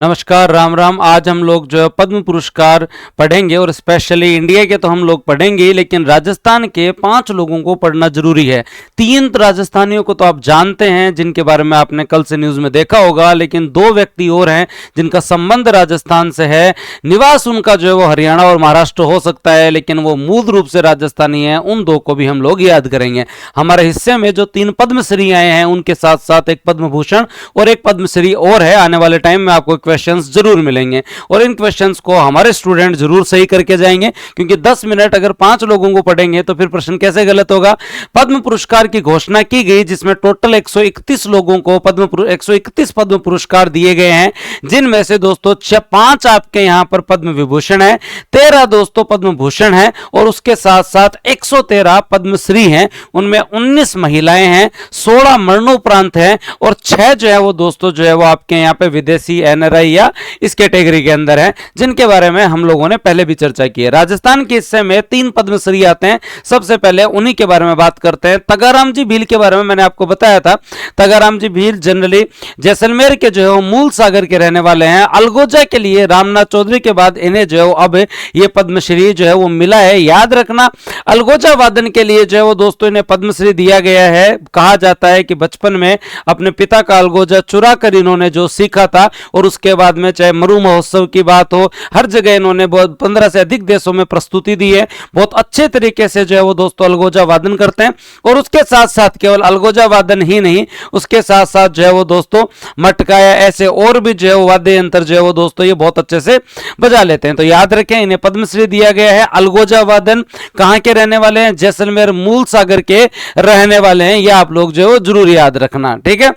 नमस्कार, राम राम। आज हम लोग जो है पद्म पुरस्कार पढ़ेंगे और स्पेशली इंडिया के तो हम लोग पढ़ेंगे ही, लेकिन राजस्थान के 5 लोगों को पढ़ना जरूरी है। 3 राजस्थानियों को तो आप जानते हैं, जिनके बारे में आपने कल से न्यूज़ में देखा होगा, लेकिन 2 व्यक्ति और हैं जिनका संबंध राजस्थान से है। निवास उनका जो है वो हरियाणा और महाराष्ट्र हो सकता है, लेकिन वो मूल रूप से राजस्थानी है। उन 2 को भी हम लोग याद करेंगे। हमारे हिस्से में जो 3 पद्मश्री आए हैं, उनके साथ साथ एक पद्म भूषण और एक पद्मश्री और है। आने वाले टाइम में आपको क्वेश्चंस जरूर मिलेंगे और इन क्वेश्चंस को हमारे स्टूडेंट जरूर सही करके जाएंगे, क्योंकि 10 मिनट अगर 5 लोगों को पढ़ेंगे तो फिर प्रश्न कैसे गलत होगा। पद्म पुरस्कार की घोषणा की गई, जिसमें टोटल 131 लोगों को 131 पद्म पुरस्कार दिए गए हैं, जिनमें से दोस्तों 5 आपके यहां पर पद्म विभूषण है, 13 दोस्तों पद्म भूषण है और उसके साथ साथ 113 पद्मश्री हैं। उनमें 19 महिलाएं हैं, 16 मरणोपरांत हैं और 6 जो है वो दोस्तों जो है वो आपके यहां पे विदेशी एनआरआई या इस कैटेगरी के अंदर है, जिनके बारे में हम लोगों ने पहले भी चर्चा की है। राजस्थान के हिस्से में 3 पद्मश्री आते हैं। सबसे पहले उन्हीं के बारे में बात करते हैं। तगाराम जी भील के बारे में मैंने आपको बताया था। तगाराम जी भील जनरली जैसलमेर के जो है वो मूल सागर के रहने वाले हैं। अलगोजा के लिए रामनाथ चौधरी के बाद इन्हें जो है अब ये पद्मश्री जो है वो मिला है। याद रखना, अलगोजा वादन के लिए जो है वो दोस्तों इन्हें पद्मश्री दिया गया है। कहा जाता है कि बचपन में अपने पिता का अलगोजा चुरा कर इन्होंने जो सीखा था, और उसके बाद में चाहे मरु महोत्सव की बात हो, हर जगह इन्होंने 15 से अधिक देशों में प्रस्तुति दी है। बहुत अच्छे तरीके से जो है वो दोस्तों अलगोजा वादन करते हैं। और उसके साथ साथ केवल अलगोजा वादन ही नहीं, उसके साथ साथ जो है वो दोस्तों मटका या ऐसे और भी जो है वो वाद्य यंत्र जो है वो दोस्तों ये बहुत अच्छे से बजा लेते हैं। तो याद रखें, इन्हें पद्मश्री दिया गया है। अलगोजा वादन कहां के रहने वाले हैं? जैसलमेर मूल सागर के रहने वाले हैं। यह आप लोग जो है जरूर याद रखना, ठीक है।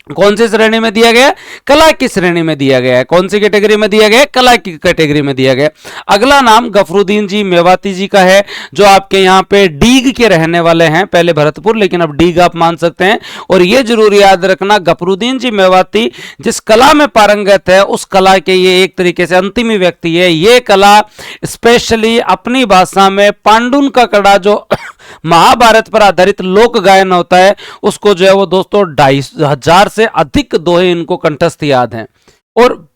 कौन सी श्रेणी में दिया गया? कला की श्रेणी में दिया गया है। कौन सी कैटेगरी में दिया गया? कला की कैटेगरी में दिया गया। अगला नाम गफरुद्दीन जी मेवाती जी का है, जो आपके यहाँ पे डीग के रहने वाले हैं। पहले भरतपुर, लेकिन अब डीग आप मान सकते हैं। और ये जरूर याद रखना, गफरुद्दीन जी मेवाती जिस कला में पारंगत है, उस कला के ये एक तरीके से अंतिम व्यक्ति है। ये कला स्पेशली अपनी भाषा में पांडुन का कड़ा, जो महाभारत पर आधारित लोक गायन होता है, उसको जो है वो दोस्तों 2,500 से अधिक दोहे इनको कंठस्थ याद हैं। और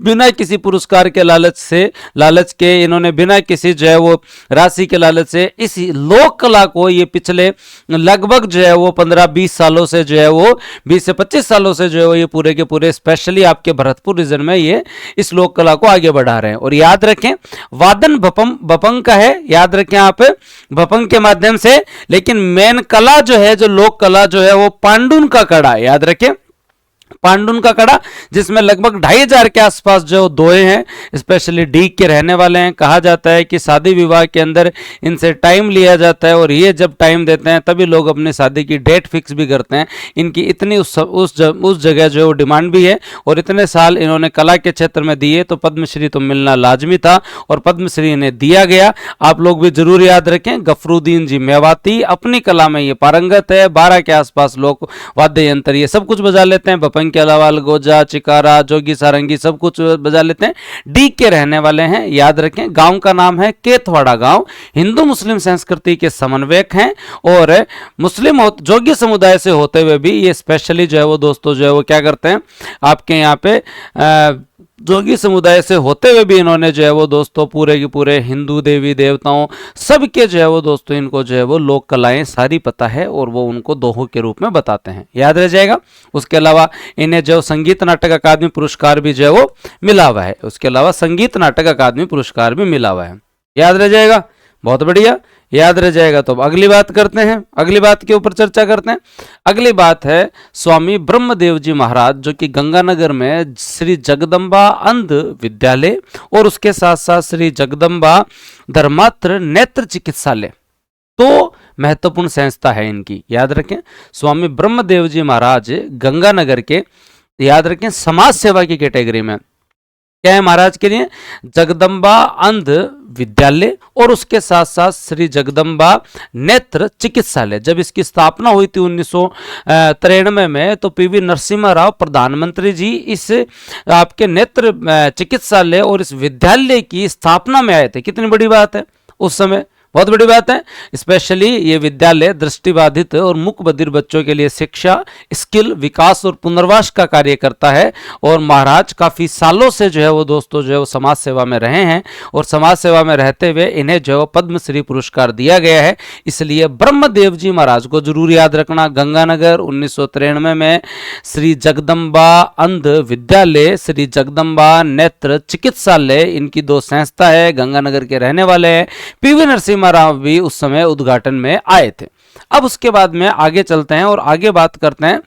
बिना किसी पुरस्कार के लालच के इन्होंने बिना किसी जो है वो राशि के लालच से इस लोक कला को ये पिछले लगभग जो है वो 15-20 सालों से जो है वो 20 से 25 सालों से जो है वो ये पूरे के पूरे स्पेशली आपके भरतपुर रीजन में ये इस लोक कला को आगे बढ़ा रहे हैं। और याद रखें, वादन भपंग का है, याद रखें आप भपंग के माध्यम से, लेकिन मेन कला जो है, जो लोक कला जो है वो पांडुन का कड़ा, याद रखें पांडुन का कड़ा, जिसमें लगभग 2,500 के आसपास जो दोहे हैं, स्पेशली डीग के रहने वाले हैं। कहा जाता है कि शादी विवाह के अंदर इनसे टाइम लिया जाता है, और ये जब टाइम देते हैं तभी लोग अपने शादी की डेट फिक्स भी करते हैं। इनकी इतनी उस जगह जो है वो डिमांड भी है, और इतने साल इन्होंने कला के क्षेत्र में दिए, तो पद्मश्री तो मिलना लाजमी था और पद्मश्री इन्हें दिया गया। आप लोग भी जरूर याद रखें, गफरुद्दीन जी मेवाती अपनी कला में ये पारंगत है। 12 के आसपास लोग वाद्य यंत्र ये सब कुछ बजा लेते हैं। भपंग के अलावा अलगोजा, चिकारा, जोगी, सारंगी सब कुछ बजा लेते हैं। डीग के रहने वाले हैं। याद रखें, गांव का नाम है केथवाड़ा गांव। हिंदू मुस्लिम संस्कृति के समन्वयक हैं, और मुस्लिम जोगी समुदाय से होते हुए भी ये स्पेशली जो है वो दोस्तों जो है वो क्या करते हैं, आपके यहाँ पे जोगी समुदाय से होते हुए भी इन्होंने जो है वो दोस्तों पूरे के पूरे हिंदू देवी देवताओं सबके जो है वो दोस्तों इनको जो है वो लोक कलाएं सारी पता है, और वो उनको दोहों के रूप में बताते हैं। याद रह जाएगा। उसके अलावा इन्हें जो संगीत नाटक अकादमी पुरस्कार भी जो है वो मिला हुआ है। उसके अलावा संगीत नाटक अकादमी पुरस्कार भी मिला हुआ है। याद रह जाएगा, बहुत बढ़िया, याद रह जाएगा। तो अब अगली बात करते हैं, अगली बात के ऊपर चर्चा करते हैं। अगली बात है स्वामी ब्रह्मदेव जी महाराज, जो कि गंगानगर में श्री जगदम्बा अंध विद्यालय और उसके साथ साथ श्री जगदम्बा धर्मात्र नेत्र चिकित्सालय, तो महत्वपूर्ण संस्था है इनकी। याद रखें, स्वामी ब्रह्मदेव जी महाराज गंगानगर के, याद रखें, समाज सेवा की कैटेगरी में क्या है महाराज के लिए? जगदम्बा अंध विद्यालय और उसके साथ साथ श्री जगदम्बा नेत्र चिकित्सालय। जब इसकी स्थापना हुई थी 1993 में, तो पीवी नरसिम्हा राव प्रधानमंत्री जी इस आपके नेत्र चिकित्सालय और इस विद्यालय की स्थापना में आए थे। कितनी बड़ी बात है। उस समय बहुत बड़ी बात है। स्पेशली ये विद्यालय दृष्टिबाधित और मूक बधिर बच्चों के लिए शिक्षा, स्किल विकास और पुनर्वास का कार्य करता है। और महाराज काफी सालों से जो है वो दोस्तों जो है वो समाज सेवा में रहे हैं और समाज सेवा में रहते हुए इन्हें जो है पद्मश्री पुरस्कार दिया गया है। इसलिए ब्रह्मदेव जी महाराज को जरूर याद रखना। गंगानगर 1993 में श्री जगदम्बा अंध विद्यालय, श्री जगदम्बा नेत्र चिकित्सालय, इनकी दो संस्था है, गंगानगर के रहने वाले हैं। पीवी नरसिम्हा राव भी उस समय उद्घाटन में आए थे। अब उसके बाद में आगे चलते हैं और आगे बात करते हैं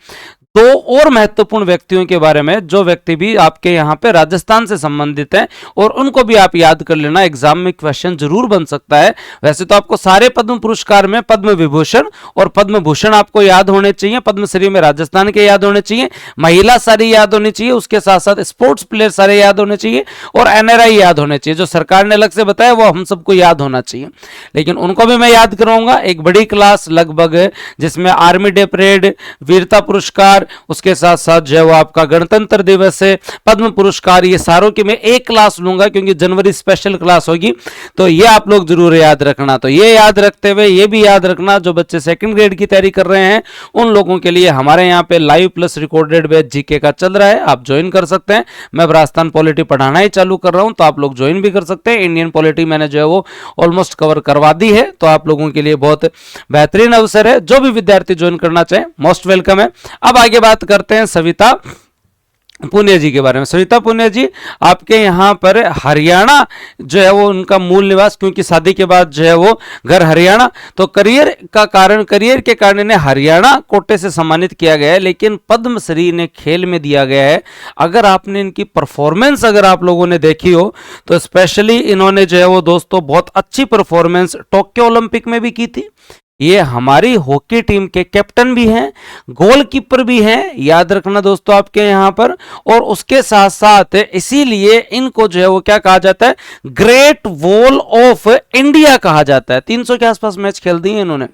दो और महत्वपूर्ण व्यक्तियों के बारे में, जो व्यक्ति भी आपके यहाँ पे राजस्थान से संबंधित हैं और उनको भी आप याद कर लेना, एग्जाम में क्वेश्चन जरूर बन सकता है। वैसे तो आपको सारे पद्म पुरस्कार में पद्म विभूषण और पद्म भूषण आपको याद होने चाहिए, पद्मश्री में राजस्थान के याद होने चाहिए, महिला सारी याद होनी चाहिए, उसके साथ साथ स्पोर्ट्स प्लेयर सारे याद होने चाहिए और एनआरआई याद होने चाहिए। जो सरकार ने अलग से बताया वो हम सबको याद होना चाहिए, लेकिन उनको भी मैं याद कराऊंगा। एक बड़ी क्लास लगभग जिसमें आर्मी डे परेड, वीरता पुरस्कार, उसके साथ साथ जो है वो आपका गणतंत्र दिवस है, पद्म पुरस्कार, ये सारों की मैं एक क्लास लूंगा क्योंकि जनवरी स्पेशल क्लास होगी, तो ये आप लोग जरूर याद रखना। तो ये याद रखते हुए ये भी याद रखना, जो बच्चे सेकंड ग्रेड की तैयारी कर रहे हैं उन लोगों के लिए हमारे यहाँ पे live plus recorded batch GK का चल रहा है, आप ज्वाइन कर सकते हैं। मैं राजस्थान पॉलिटी पढ़ाना ही चालू कर रहा हूं, तो आप लोग ज्वाइन भी कर सकते हैं। इंडियन पॉलिटी मैंने जो है वो ऑलमोस्ट कवर करवा दी है, तो आप लोगों के लिए बहुत बेहतरीन अवसर है। जो भी विद्यार्थी ज्वाइन करना चाहे मोस्ट वेलकम है। अब आगे बात करते हैं सविता पुनिया जी के बारे में। सविता पुनिया जी आपके यहाँ पर हरियाणा जो है वो उनका मूल निवास, क्योंकि शादी के बाद जो है वो घर हरियाणा, तो करियर के कारण इन्हें हरियाणा कोटे से सम्मानित किया गया है, लेकिन पद्मश्री इन्हें खेल में दिया गया है। अगर आपने इनकी परफॉर्मेंस अगर आप लोगों ने देखी हो तो स्पेशली इन्होंने जो है वो दोस्तों बहुत अच्छी परफॉर्मेंस टोक्यो ओलंपिक में भी की थी। ये हमारी हॉकी टीम के कैप्टन भी हैं, गोलकीपर भी हैं, याद रखना दोस्तों आपके यहाँ पर। और उसके साथ साथ इसीलिए इनको जो है वो क्या कहा जाता है, ग्रेट वॉल ऑफ इंडिया कहा जाता है। 300 के आसपास मैच खेल दिए इन्होंने।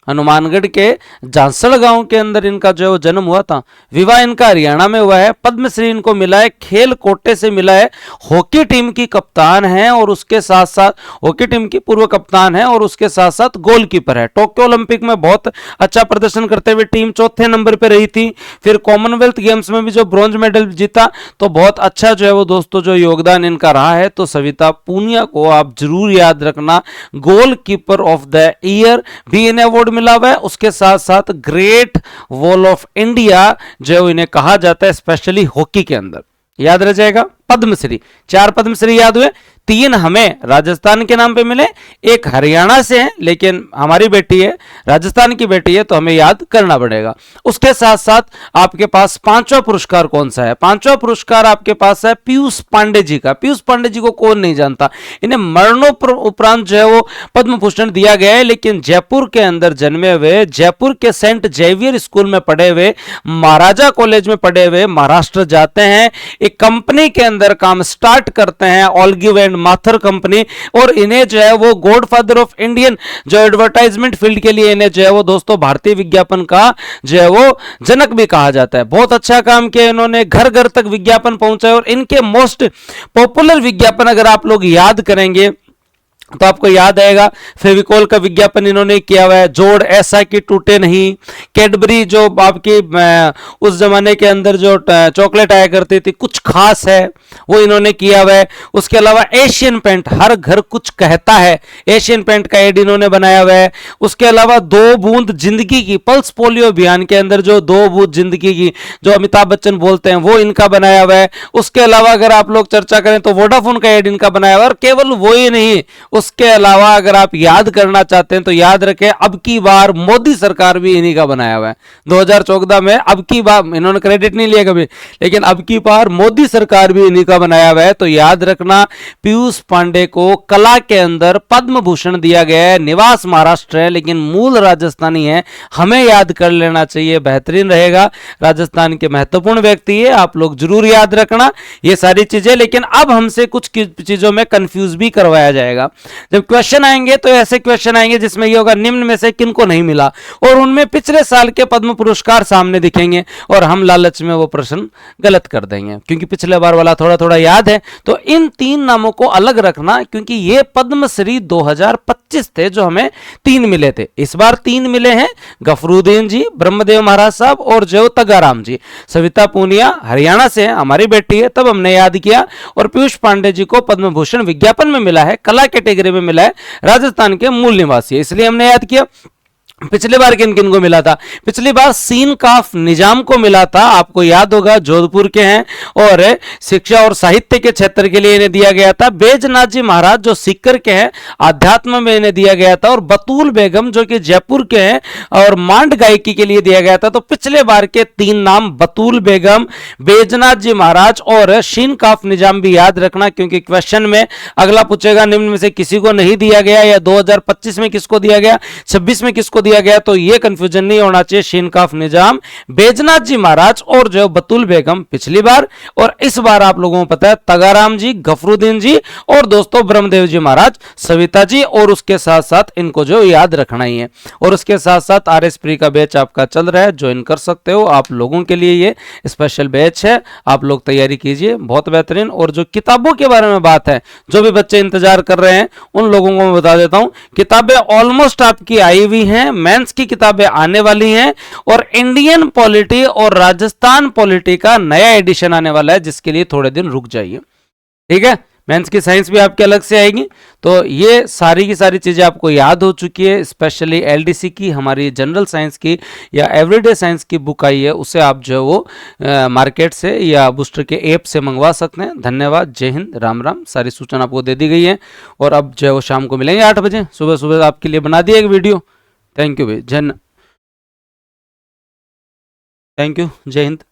हनुमानगढ़ के झांसड़ गांव के अंदर इनका जो है वो जन्म हुआ था, विवाह इनका हरियाणा में हुआ है, पद्मश्री इनको मिला है, खेल कोटे से मिला है, हॉकी टीम की कप्तान है और उसके साथ साथ हॉकी टीम की पूर्व कप्तान है और उसके साथ साथ गोलकीपर है। टोक्यो ओलंपिक में बहुत अच्छा प्रदर्शन करते हुए टीम चौथे नंबर पर रही थी। फिर कॉमनवेल्थ गेम्स में भी जो ब्रॉन्ज मेडल जीता, तो बहुत अच्छा जो है वो दोस्तों जो योगदान इनका रहा है। तो सविता पुनिया को आप जरूर याद रखना, गोलकीपर ऑफ द ईयर भी इन्हें अवार्ड मिला हुआ है। उसके साथ साथ ग्रेट वॉल ऑफ इंडिया जो इन्हें कहा जाता है, स्पेशली हॉकी के अंदर। याद रह जाएगा पद्मश्री, 4 पद्मश्री याद हुए, 3 हमें राजस्थान के नाम पे मिले, 1 हरियाणा से है, लेकिन हमारी बेटी है, राजस्थान की बेटी है, तो हमें याद करना पड़ेगा। उसके साथ साथ आपके पास 5वां पुरस्कार कौन सा है? 5वां पुरस्कार आपके पास है पीयूष पांडे जी का। पीयूष पांडे जी को कौन नहीं जानता, इन्हें मरणोपरांत जो है वो पद्म भूषण दिया गया है, लेकिन जयपुर के अंदर जन्मे हुए, जयपुर के सेंट जेवियर स्कूल में पढ़े हुए, महाराजा कॉलेज में पढ़े हुए, महाराष्ट्र जाते हैं, एक कंपनी के अंदर काम स्टार्ट करते हैं, ऑल्गिव एंड माथर कंपनी, और इन्हें जो है वो गॉडफादर ऑफ इंडियन जो एडवर्टाइजमेंट फील्ड के लिए इन्हें जो है वो दोस्तों भारतीय विज्ञापन का जो है वो जनक भी कहा जाता है। बहुत अच्छा काम किया इन्होंने, घर घर तक विज्ञापन पहुंचाए, और इनके मोस्ट पॉपुलर विज्ञापन अगर आप लोग याद करेंगे तो आपको याद आएगा, फेविकॉल का विज्ञापन इन्होंने किया हुआ है, जोड़ ऐसा कि टूटे नहीं, कैडबरी जो आपकी उस जमाने के अंदर जो चॉकलेट आया करती थी, कुछ खास है, वो इन्होंने किया हुआ है। उसके अलावा एशियन पेंट, हर घर कुछ कहता है, एशियन पेंट का एड इन्होंने बनाया हुआ है। उसके अलावा 2 बूंद जिंदगी की, पल्स पोलियो अभियान के अंदर जो 2 बूंद जिंदगी की जो अमिताभ बच्चन बोलते हैं, वो इनका बनाया हुआ है। उसके अलावा अगर आप लोग चर्चा करें तो वोडाफोन का एड इनका बनाया हुआ है। और केवल वो ही नहीं, उसके अलावा अगर आप याद करना चाहते हैं तो याद रखें, अब की बार मोदी सरकार भी इन्हीं का बनाया हुआ है। 2014 में अब की बार, इन्होंने क्रेडिट नहीं लिया कभी, लेकिन अब की बार मोदी सरकार भी इन्हीं का बनाया हुआ है। तो याद रखना, पीयूष पांडे को कला के अंदर पद्म भूषण दिया गया है। निवास महाराष्ट्र है लेकिन मूल राजस्थानी है, हमें याद कर लेना चाहिए, बेहतरीन रहेगा। राजस्थान के महत्वपूर्ण व्यक्ति है, आप लोग जरूर याद रखना ये सारी चीजें। लेकिन अब हमसे कुछ चीजों में कंफ्यूज भी करवाया जाएगा। जब क्वेश्चन आएंगे तो ऐसे क्वेश्चन आएंगे जिसमें ये होगा निम्न में से किनको नहीं मिला, और उनमें पिछले साल के पद्म पुरस्कार सामने दिखेंगे और हम लालच में वो प्रश्न गलत कर देंगे, क्योंकि पिछले बार वाला थोड़ा थोड़ा याद है। तो इन 3 नामों को अलग रखना, क्योंकि ये पद्मश्री 2025 थे जो हमें 3 मिले थे। इस बार 3 मिले हैं, गफरुद्दीन जी, ब्रह्मदेव महाराज साहब और जो तगाराम जी। सविता पूनिया हरियाणा से है, हमारी बेटी है, तब हमने याद किया। और पीयूष पांडे जी को पद्म भूषण विज्ञापन में मिला है, कला कैटेगरी में मिला है, राजस्थान के मूल निवासी है, इसलिए हमने याद किया। पिछली बार किन किन को मिला था? पिछली बार सीन काफ निजाम को मिला था, आपको याद होगा, जोधपुर के हैं और शिक्षा और साहित्य के क्षेत्र के लिए इन्हें दिया गया था। बैजनाथ जी महाराज जो सीकर के हैं, अध्यात्म में इन्हें दिया गया था। और बतूल बेगम जो कि जयपुर के हैं और मांड गायकी के लिए दिया गया था। तो पिछले बार के 3 नाम बतूल बेगम, बैजनाथ जी महाराज और सीन काफ निजाम भी याद रखना, क्योंकि क्वेश्चन में अगला पूछेगा निम्न में से किसी को नहीं दिया गया, या 2025 में किसको दिया गया, 26 में किसको दिया गया, तो ये कंफ्यूजन नहीं होना चाहिए। शीनकाफ निजाम, बैजनाथ जी महाराज और जो बतूल बेगम पिछली बार, और इस बार आप लोगों को पता है तगाराम जी, गफरुद्दीन जी और दोस्तों ब्रह्मदेव जी महाराज, सविता जी, और उसके साथ साथ इनको जो याद रखना ही है। और उसके साथ साथ आरएस प्री का बैच आपका चल रहा है, ज्वाइन कर सकते हो, आप लोगों के लिए ये स्पेशल बैच है, आप लोग तैयारी कीजिए, बहुत बेहतरीन। और जो किताबों के बारे में बात है, जो भी बच्चे इंतजार कर रहे हैं उन लोगों को मैं बता देता हूं, किताबें ऑलमोस्ट आपकी आई हुई हैं, मेंस की किताबें आने वाली हैं, और इंडियन पॉलिटी और राजस्थान पॉलिटी का नया एडिशन आने वाला है, जिसके लिए थोड़े दिन रुक जाइए, ठीक है। मेंस की साइंस भी आपके अलग से आएगी। तो ये सारी की सारी चीजें आपको याद हो चुकी है, स्पेशली एलडीसी की, हमारी जनरल साइंस की या एवरीडे साइंस की बुक आई है, उसे आप जो है वो मार्केट से या बूस्टर के ऐप से मंगवा सकते हैं। धन्यवाद, जय हिंद, राम राम। सारी सूचना आपको दे दी गई है, और अब जो है वो शाम को मिलेंगे 8 बजे, सुबह सुबह आपके लिए बना दिया एक वीडियो। थैंक यू भाई, थैंक यू, जय हिंद।